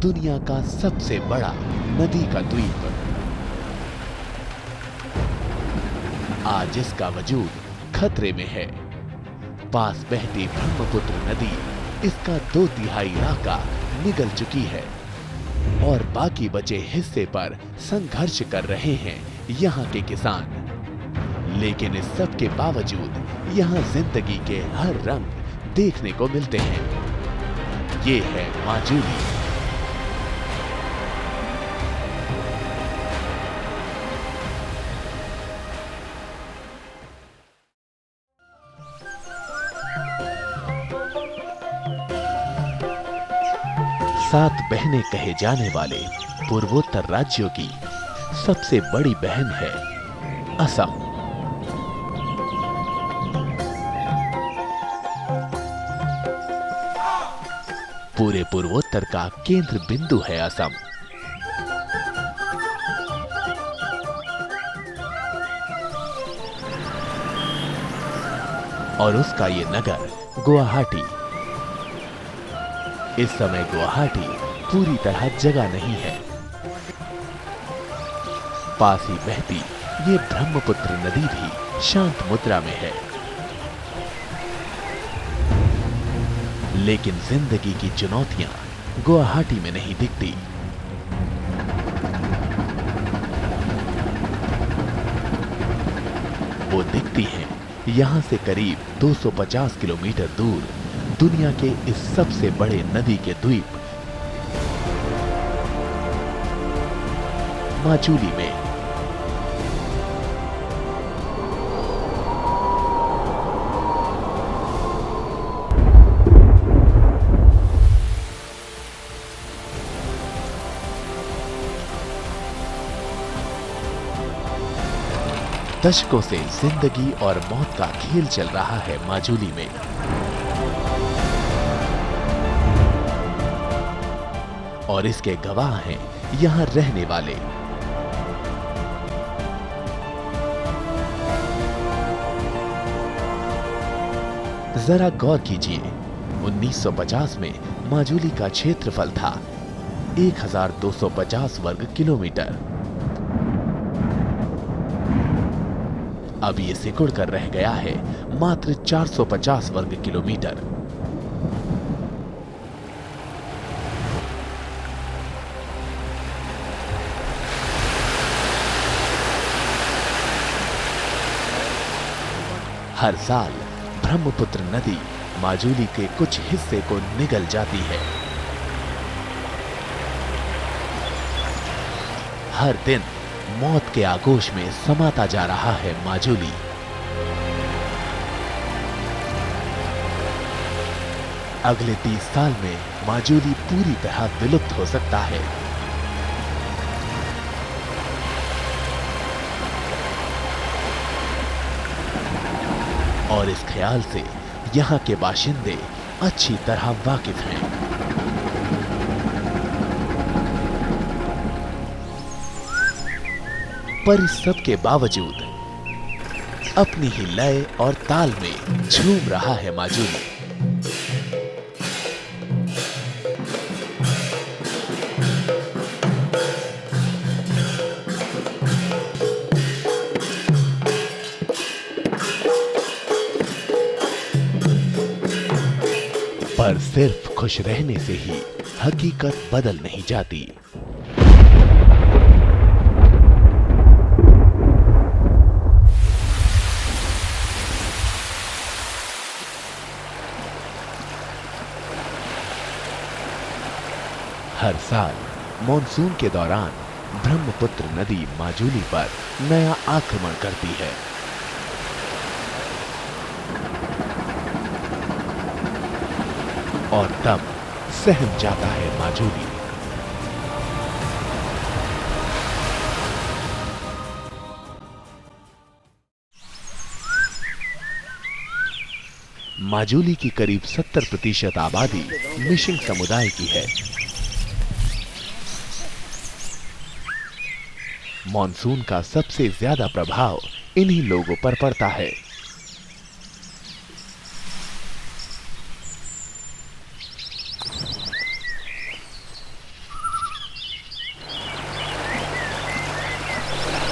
दुनिया का सबसे बड़ा नदी का द्वीप। आज इसका वजूद खतरे में है। पास बहती ब्रह्मपुत्र नदी इसका 2/3 इलाका निगल चुकी है और बाकी बचे हिस्से पर संघर्ष कर रहे हैं यहाँ के किसान। लेकिन इस सब के बावजूद यहाँ जिंदगी के हर रंग देखने को मिलते हैं। ये है माजुली। सात बहनें कहे जाने वाले पूर्वोत्तर राज्यों की सबसे बड़ी बहन है असम। पूरे पूर्वोत्तर का केंद्र बिंदु है असम। और उसका ये नगर गुवाहाटी। इस समय गुवाहाटी पूरी तरह जगह नहीं है। पास ही बहती ये ब्रह्मपुत्र नदी भी शांत मुद्रा में है। लेकिन जिंदगी की चुनौतियां गुवाहाटी में नहीं दिखती। वो दिखती हैं यहां से करीब 250 किलोमीटर दूर दुनिया के इस सबसे बड़े नदी के द्वीप माजुली में। दशकों से जिंदगी और मौत का खेल चल रहा है माजुली में। और इसके गवाह हैं यहां रहने वाले। जरा गौर कीजिए, 1950 में माजुली का क्षेत्रफल था 1250 वर्ग किलोमीटर। अब ये सिकुड़ कर रह गया है मात्र 450 वर्ग किलोमीटर। हर साल ब्रह्मपुत्र नदी माजुली के कुछ हिस्से को निगल जाती है। हर दिन मौत के आगोश में समाता जा रहा है माजुली। अगले 30 साल में माजुली पूरी तरह विलुप्त हो सकता है। और इस ख्याल से यहाँ के बाशिंदे अच्छी तरह वाकिफ हैं। पर इस सब के बावजूद अपनी ही लय और ताल में झूम रहा है माजुली। पर सिर्फ खुश रहने से ही हकीकत बदल नहीं जाती। हर साल मॉनसून के दौरान ब्रह्मपुत्र नदी माजुली पर नया आक्रमण करती है। और तब सहम जाता है माजुली। माजुली की करीब 70% आबादी मिशिंग समुदाय की है। मॉनसून का सबसे ज्यादा प्रभाव इन्हीं लोगों पर पड़ता है।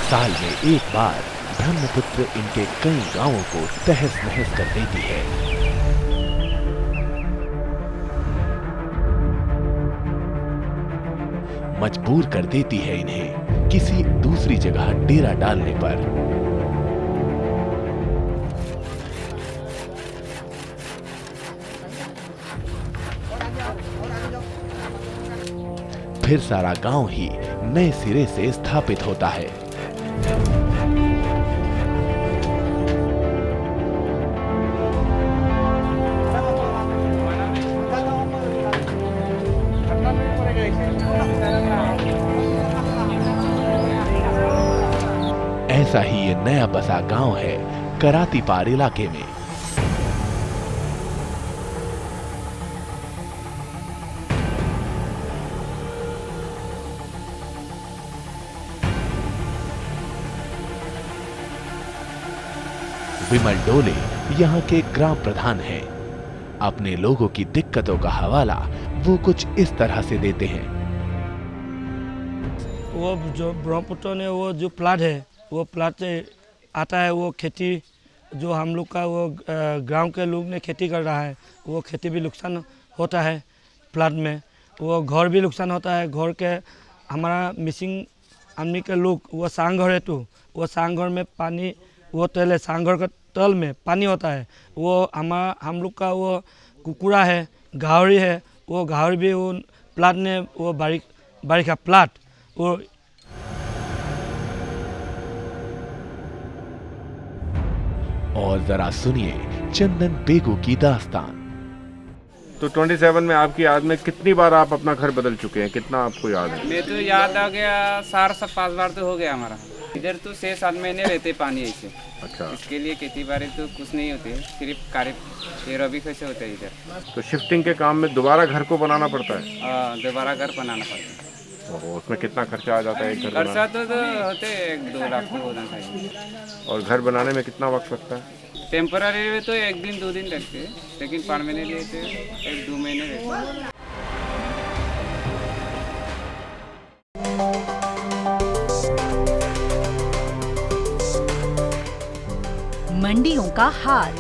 साल में एक बार ब्रह्मपुत्र इनके कई गांवों को तहस नहस कर देती है। मजबूर कर देती है इन्हें किसी दूसरी जगह डेरा डालने पर। फिर सारा गांव ही नए सिरे से स्थापित होता है। ऐसा ही ये नया बसा गांव है करातीपार इलाके में। विमल डोले यहाँ के ग्राम प्रधान हैं। अपने लोगों की दिक्कतों का हवाला वो कुछ इस तरह से देते हैं। वो जो ब्रह्मपुत्र ने वो जो प्लाट है वो प्लाट से आता है, वो खेती जो हम लोग का वो गांव के लोग ने खेती कर रहा है, वो खेती भी नुकसान होता है प्लाट में। वो घर भी नुकसान होता है। घर के हमारा मिसिंग आदमी के लोग वो सांग घर है, तो वो सांग घर में पानी वो तल है, सांग घर के तल में पानी होता है। वो हम लोग का वो कुकुरा है, गाहरी है, वो गाहरी भी वो प्लाट ने वो बारिश का प्लाट वो। और जरा सुनिए चंदन बेगू की दास्तान। तो 27 में आपकी याद में कितनी बार आप अपना घर बदल चुके हैं, कितना आपको याद है? मैं तो याद आ गया 4-5 बार तो हो गया हमारा। इधर तो 6-7 महीने रहते पानी ऐसे। अच्छा। इसके लिए खेती बाड़ी तो कुछ नहीं होते, सिर्फ कार्य ये रबी कैसे होता है इधर। तो शिफ्टिंग के काम में दोबारा घर को बनाना पड़ता है? दोबारा घर बनाना पड़ता है। उसमें कितना खर्चा आ जाता है एक घर खर्चा तो होते 1-2 लाख तो होना चाहिए। और घर बनाने में कितना वक्त लगता है? टेम्पररी में तो 1 दिन 2 दिन लगते हैं, लेकिन परमानेंट रहते 1-2 महीने रहते हैं। मंडियों का हाल।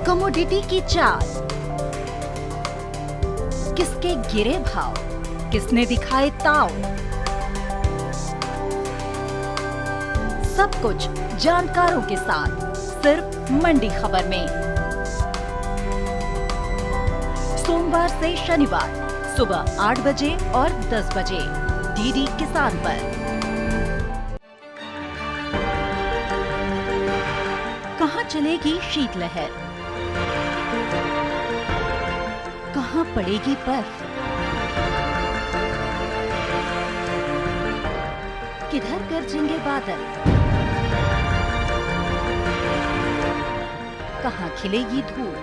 कमोडिटी की चाल। किसके गिरे भाव, किसने दिखाए ताव, सब कुछ जानकारों के साथ सिर्फ मंडी खबर में। सोमवार से शनिवार सुबह 8 बजे और 10 बजे डीडी किसान पर। कहां चलेगी शीतलहर, कहां पड़ेगी बर्फ, किधर गरजेंगे बादल, कहां खिलेगी धूप,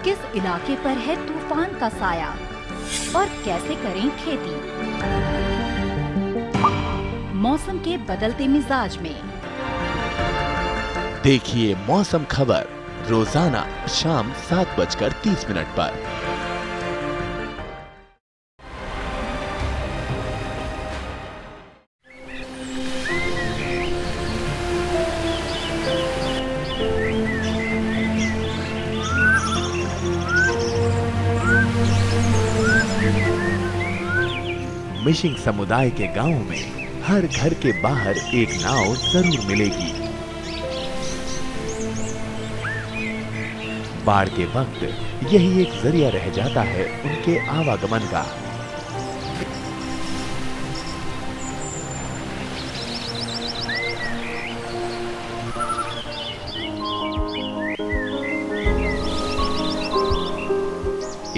किस इलाके पर है तूफान का साया और कैसे करें खेती। मौसम के बदलते मिजाज में देखिए मौसम खबर रोजाना शाम 7:30 पर। मिशिंग समुदाय के गांव में हर घर के बाहर एक नाव जरूर मिलेगी। बाढ़ के वक्त यही एक जरिया रह जाता है उनके आवागमन का।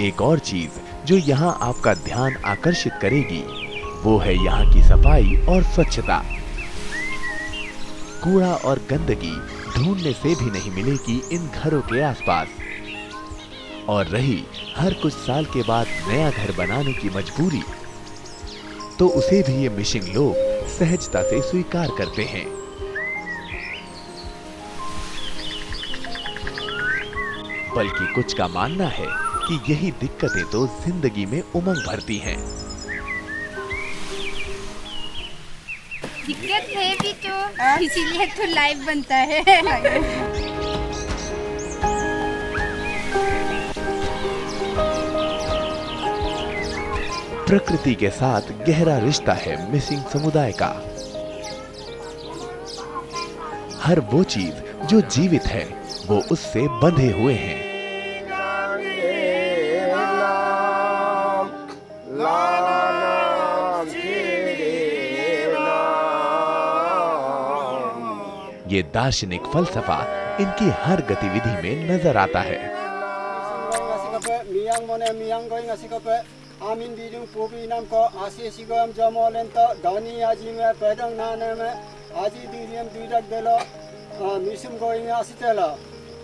एक और चीज जो यहाँ आपका ध्यान आकर्षित करेगी वो है यहाँ की सफाई और स्वच्छता। कूड़ा और गंदगी ढूंढने से भी नहीं मिलेगी इन घरों के आसपास। और रही हर कुछ साल के बाद नया घर बनाने की मजबूरी, तो उसे भी ये मिशिंग लोग सहजता से स्वीकार करते हैं। बल्कि कुछ का मानना है कि यही दिक्कतें तो जिंदगी में उमंग भरती हैं। दिक्कत है भी तो इसीलिए तो लाइव बनता है। प्रकृति के साथ गहरा रिश्ता है मिसिंग समुदाय का। हर वो चीज जो जीवित है वो उससे बंधे हुए हैं। ये दार्शनिक फलसफा इनकी हर गतिविधि में नजर आता है। आमिन बिजुं पोबी नाम को आशी सिगम जमोलेन तो धनी आजी में पैदंग नाने में आजी दिरियम दुइरक देलो मिसुम गोइंग आसितेला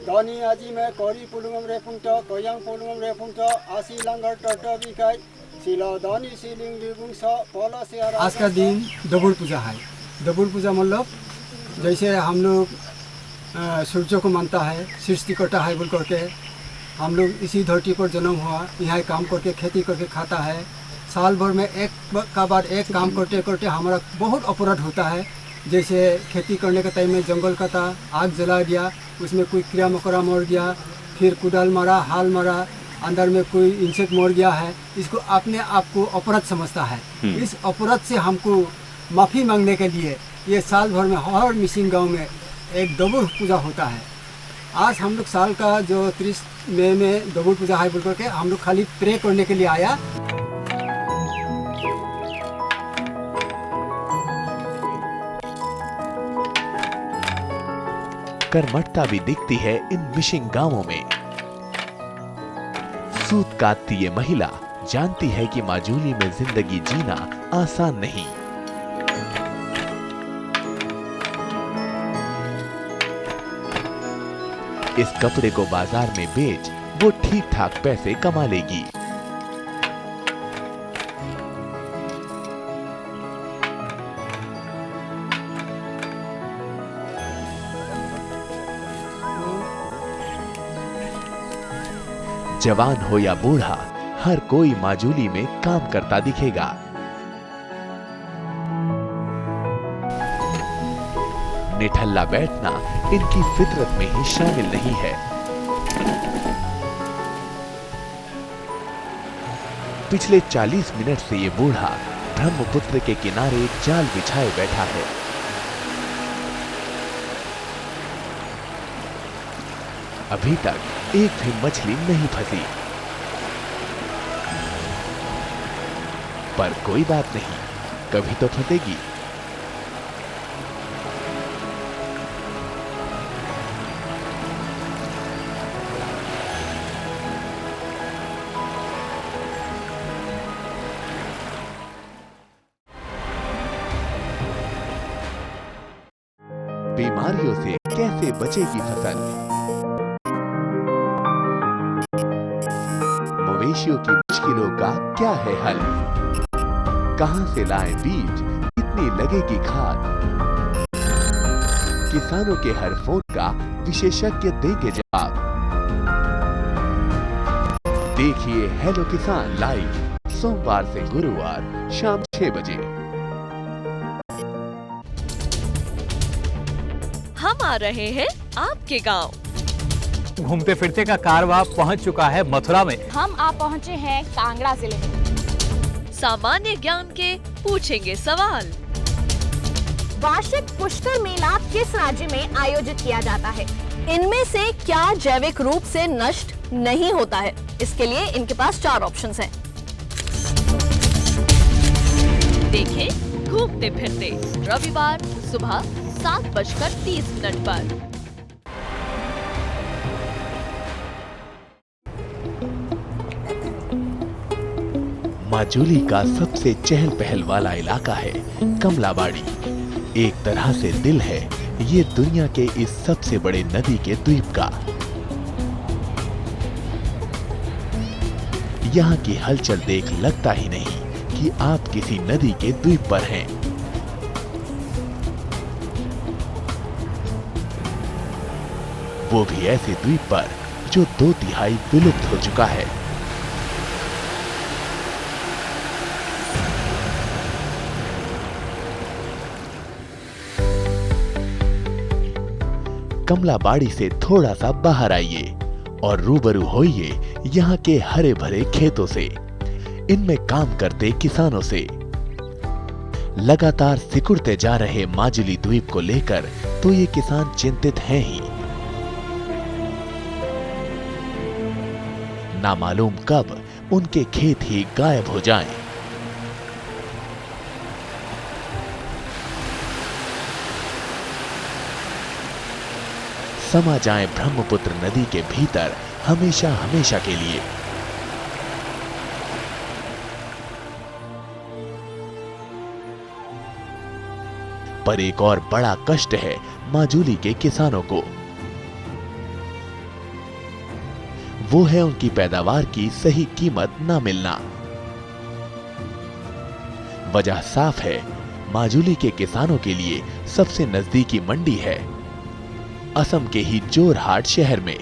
धनी आजी में कोरी पुलुंगम रेफुंगतो कोयांग पुलुंगम रेफुंगतो आशी लंगर टटो बिकाई सिलो धनी सिलिंग लिबुंग सो पोलो से। आज का दिन दबुर पूजा है। दबुर पूजा मतलब जैसे हम लोग सूर्य को मानता है, सृष्टिकर्ता है बोल करके हम लोग इसी धरती पर जन्म हुआ, यहाँ काम करके खेती करके खाता है। साल भर में एक का बाद एक काम करते करते हमारा बहुत अपराध होता है। जैसे खेती करने के टाइम में जंगल काटा, आग जला दिया, उसमें कोई कीड़ा मकोड़ा मर गया, फिर कुदाल मारा, हाल मारा, अंदर में कोई इंसेक्ट मर गया है, इसको अपने आप को अपराध समझता है। इस अपराध से हमको माफ़ी मांगने के लिए ये साल भर में हर मिसिंग गाँव में एक दबुर पूजा होता है। आज हम लोग साल का जो 30 मई में दबुर पूजा है बोल करके हम लोग खाली प्रे करने के लिए आया। कर्मठता भी दिखती है इन मिसिंग गांवों में। सूत काटती ये महिला जानती है कि माजूली में जिंदगी जीना आसान नहीं। इस कपड़े को बाजार में बेच वो ठीक ठाक पैसे कमा लेगी। जवान हो या बूढ़ा, हर कोई माजूली में काम करता दिखेगा। निठल्ला बैठना इनकी फितरत में ही शामिल नहीं है। पिछले 40 मिनट से ये बूढ़ा ब्रह्मपुत्र के किनारे जाल बिछाए बैठा है। अभी तक एक भी मछली नहीं फंसी, पर कोई बात नहीं, कभी तो फंसेगी। बीमारियों से कैसे बचेगी फसल? मवेशियों की मुश्किलों का क्या है हल? कहां से लाएं बीज, कितनी लगेगी खाद? किसानों के हर फोन का विशेषज्ञ देंगे जवाब। देखिए हेलो किसान लाइव सोमवार से गुरुवार शाम 6 बजे। हम आ रहे हैं आपके गांव। घूमते फिरते का कारवां पहुंच चुका है मथुरा में। हम आप पहुंचे हैं कांगड़ा जिले में। सामान्य ज्ञान के पूछेंगे सवाल। वार्षिक पुष्कर मेला किस राज्य में आयोजित किया जाता है? इनमें से क्या जैविक रूप से नष्ट नहीं होता है? इसके लिए इनके पास 4 ऑप्शंस हैं। देखें घूमते फिरते रविवार सुबह 7:30 पर। माजूली का सबसे चहल पहल वाला इलाका है कमलाबाड़ी। एक तरह से दिल है ये दुनिया के इस सबसे बड़े नदी के द्वीप का। यहाँ की हलचल देख लगता ही नहीं कि आप किसी नदी के द्वीप पर हैं। वो भी ऐसे द्वीप पर जो 2/3 विलुप्त हो चुका है। कमलाबाड़ी से थोड़ा सा बाहर आइए और रूबरू होइए यहाँ के हरे भरे खेतों से, इनमें काम करते किसानों से। लगातार सिकुड़ते जा रहे माजुली द्वीप को लेकर तो ये किसान चिंतित हैं ही। ना मालूम कब उनके खेत ही गायब हो जाएं। समा जाएं ब्रह्मपुत्र नदी के भीतर हमेशा हमेशा के लिए। पर एक और बड़ा कष्ट है माजुली के किसानों को, वो है उनकी पैदावार की सही कीमत ना मिलना। वजह साफ है, माजुली के किसानों के लिए सबसे नजदीकी मंडी है असम के ही जोरहाट शहर में।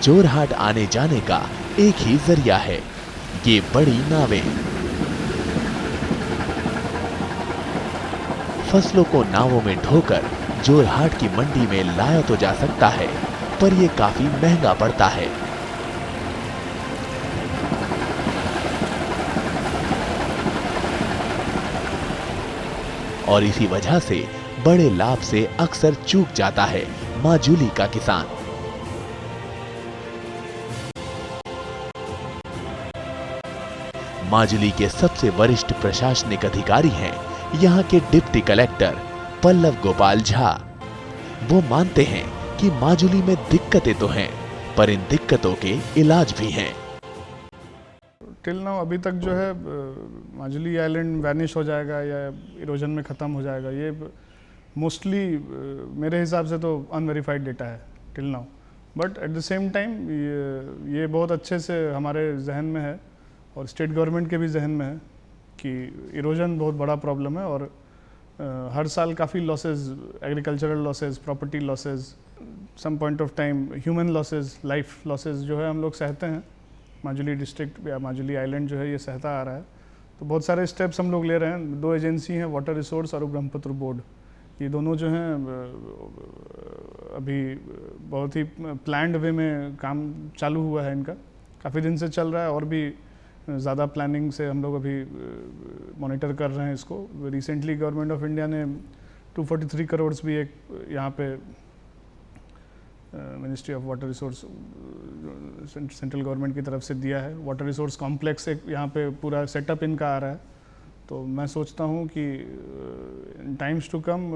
जोरहाट आने जाने का एक ही जरिया है, ये बड़ी नावें। फसलों को नावों में ढोकर जोरहाट की मंडी में लाया तो जा सकता है, पर यह काफी महंगा पड़ता है। और इसी वजह से बड़े लाभ से अक्सर चूक जाता है माजुली का किसान। माजुली के सबसे वरिष्ठ प्रशासनिक अधिकारी हैं यहाँ के डिप्टी कलेक्टर पल्लव गोपाल झा। वो मानते हैं कि माजुली में दिक्कतें तो हैं, पर इन दिक्कतों के इलाज भी हैं। टिल नाउ अभी तक जो है माजुली आइलैंड वैनिश हो जाएगा या इरोजन में ख़त्म हो जाएगा, ये मोस्टली मेरे हिसाब से तो अनवेरीफाइड डेटा है till now. But at the same time ये बहुत अच्छे से हमारे जहन में है और स्टेट गवर्नमेंट के भी जहन में है कि इरोजन बहुत बड़ा प्रॉब्लम है और हर साल काफ़ी losses, agricultural losses, property losses, some point of time human losses, life losses जो है हम लोग सहते हैं। माजुली डिस्ट्रिक्ट या माजुली आइलैंड जो है ये सहता आ रहा है। तो बहुत सारे स्टेप्स हम लोग ले रहे हैं। दो एजेंसी हैं, वाटर रिसोर्स और ब्रह्मपुत्र बोर्ड, ये दोनों जो हैं अभी बहुत ही प्लान्ड वे में काम चालू हुआ है इनका, काफ़ी दिन से चल रहा है और भी ज़्यादा प्लानिंग से हम लोग अभी मॉनिटर कर रहे हैं इसको। रिसेंटली गवर्नमेंट ऑफ इंडिया ने 243 करोड़ भी एक यहाँ पे ministry of water resource central government की तरफ से दिया है। वाटर रिसोर्स कॉम्प्लेक्स एक यहाँ पे पूरा सेटअप इनका आ रहा है। तो मैं सोचता हूँ कि times to come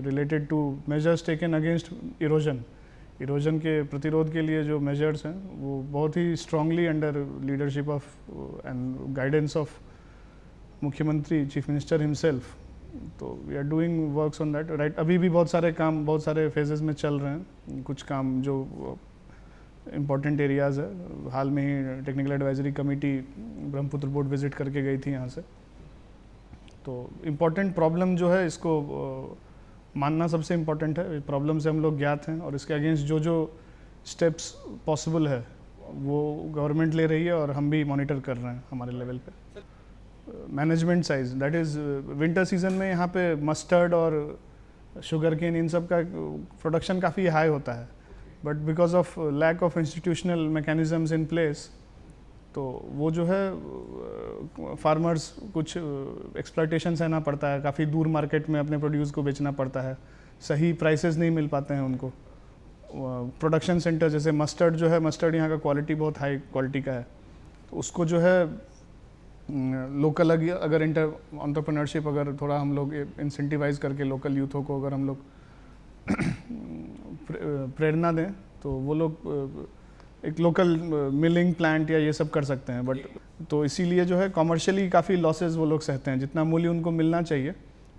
related to measures taken against erosion के प्रतिरोध के लिए जो मेजर्स हैं वो बहुत ही strongly under leadership of and guidance of मुख्यमंत्री, चीफ मिनिस्टर हिमसेल्फ, तो we are doing works on that right. अभी भी बहुत सारे काम बहुत सारे फेजेस में चल रहे हैं। कुछ काम जो इम्पोर्टेंट एरियाज़ है, हाल में ही technical advisory committee Brahmaputra board visit करके गई थी यहाँ से। तो इम्पोर्टेंट प्रॉब्लम जो है इसको मानना सबसे इम्पोर्टेंट है। प्रॉब्लम से हम लोग ज्ञात हैं और इसके अगेंस्ट जो जो स्टेप्स पॉसिबल है वो गवर्नमेंट ले रही है और हम भी मॉनिटर कर रहे हैं हमारे लेवल पे। Management size, that is winter season में यहाँ पे मस्टर्ड और शुगर केन इन सब का प्रोडक्शन काफ़ी हाई होता है, but because of lack of institutional mechanisms in place तो वो जो है फार्मर्स कुछ एक्सप्लॉयटेशन सहना पड़ता है, काफ़ी दूर मार्केट में अपने प्रोड्यूस को बेचना पड़ता है, सही प्राइसेस नहीं मिल पाते हैं उनको। प्रोडक्शन सेंटर जैसे मस्टर्ड जो है, मस्टर्ड यहाँ का क्वालिटी बहुत हाई क्वालिटी का है, तो उसको जो है लोकल अगर एंटरप्रेन्योरशिप अगर थोड़ा हम लोग इंसेंटिवाइज करके लोकल यूथों को अगर हम लोग प्रेरणा दें तो वो लोग एक लोकल मिलिंग प्लांट या ये सब कर सकते हैं। बट तो इसीलिए जो है कॉमर्शियली काफ़ी लॉसेस वो लोग सहते हैं, जितना मूल्य उनको मिलना चाहिए।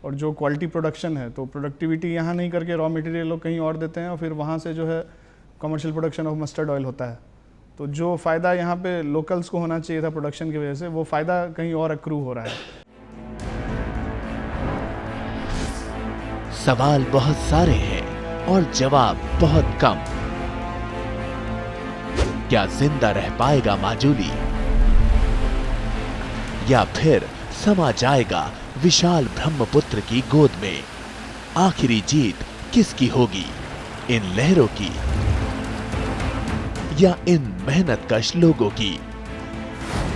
और जो क्वालिटी प्रोडक्शन है तो प्रोडक्टिविटी यहाँ नहीं करके रॉ मटेरियल लोग कहीं और देते हैं और फिर वहाँ से जो है commercial production of mustard oil होता है। तो जो फ़ायदा यहाँ पे लोकल्स को होना चाहिए था प्रोडक्शन की वजह से, वो फ़ायदा कहीं और अक्रू हो रहा है। सवाल बहुत सारे हैं और जवाब बहुत कम। क्या जिंदा रह पाएगा माजुली, या फिर समा जाएगा विशाल ब्रह्मपुत्र की गोद में। आखिरी जीत किसकी होगी, इन लहरों की या इन मेहनतकश लोगों की?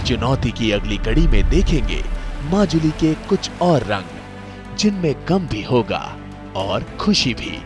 चुनौती की अगली कड़ी में देखेंगे माजुली के कुछ और रंग, जिनमें गम भी होगा और खुशी भी।